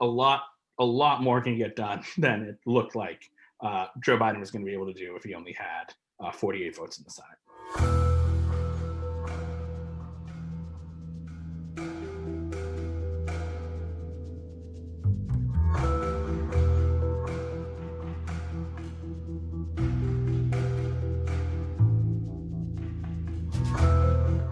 a lot a lot more can get done than it looked like Joe Biden was going to be able to do if he only had 48 votes in the Senate.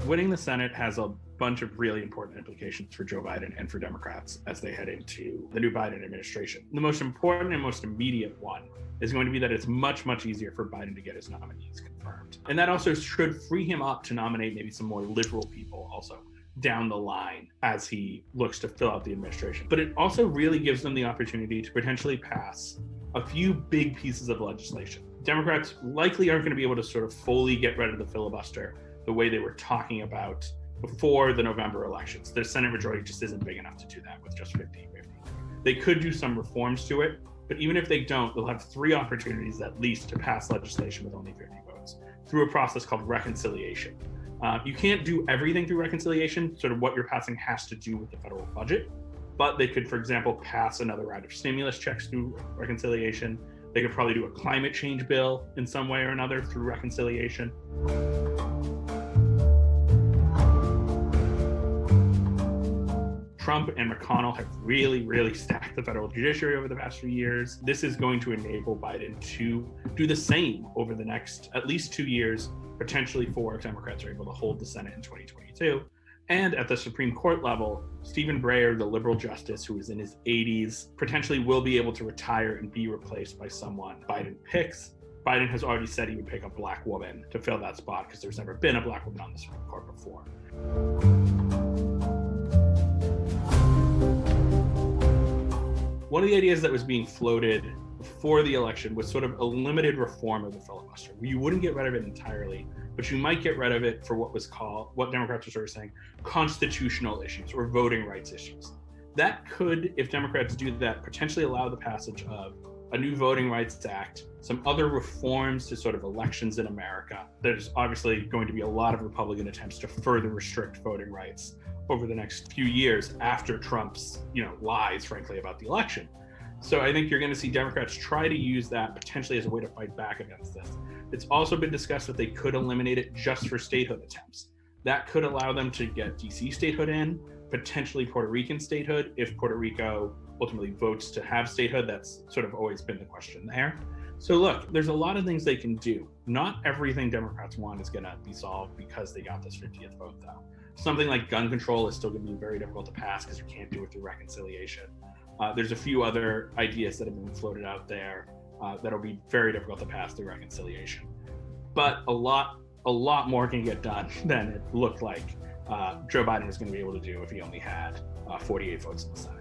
Winning the Senate has a bunch of really important implications for Joe Biden and for Democrats as they head into the new Biden administration. The most important and most immediate one is going to be that it's much, much easier for Biden to get his nominees confirmed. And that also should free him up to nominate maybe some more liberal people also down the line as he looks to fill out the administration. But it also really gives them the opportunity to potentially pass a few big pieces of legislation. Democrats likely aren't going to be able to sort of fully get rid of the filibuster the way they were talking about before the November elections. The Senate majority just isn't big enough to do that with just 50-50. They could do some reforms to it, but even if they don't, they'll have 3 opportunities at least to pass legislation with only 50 votes through a process called reconciliation. You can't do everything through reconciliation. Sort of what you're passing has to do with the federal budget, but they could, for example, pass another round of stimulus checks through reconciliation. They could probably do a climate change bill in some way or another through reconciliation. Trump and McConnell have really stacked the federal judiciary over the past few years. This is going to enable Biden to do the same over the next at least 2 years, potentially 4 if Democrats are able to hold the Senate in 2022. And at the Supreme Court level, Stephen Breyer, the liberal justice who is in his 80s, potentially will be able to retire and be replaced by someone Biden picks. Biden has already said he would pick a black woman to fill that spot because there's never been a black woman on the Supreme Court before. One of the ideas that was being floated before the election was sort of a limited reform of the filibuster. You wouldn't get rid of it entirely, but you might get rid of it for what Democrats are sort of saying, constitutional issues or voting rights issues. That could, if Democrats do that, potentially allow the passage of a new Voting Rights Act, some other reforms to sort of elections in America. There's obviously going to be a lot of Republican attempts to further restrict voting rights over the next few years after Trump's, lies, frankly, about the election. So I think you're going to see Democrats try to use that potentially as a way to fight back against this. It's also been discussed that they could eliminate it just for statehood attempts. That could allow them to get DC statehood in, potentially Puerto Rican statehood, if Puerto Rico ultimately votes to have statehood. That's sort of always been the question there. So look, there's a lot of things they can do. Not everything Democrats want is going to be solved because they got this 50th vote, though. Something like gun control is still going to be very difficult to pass because you can't do it through reconciliation. There's a few other ideas that have been floated out there that'll be very difficult to pass through reconciliation. But a lot more can get done than it looked like Joe Biden was going to be able to do if he only had 48 votes in the Senate.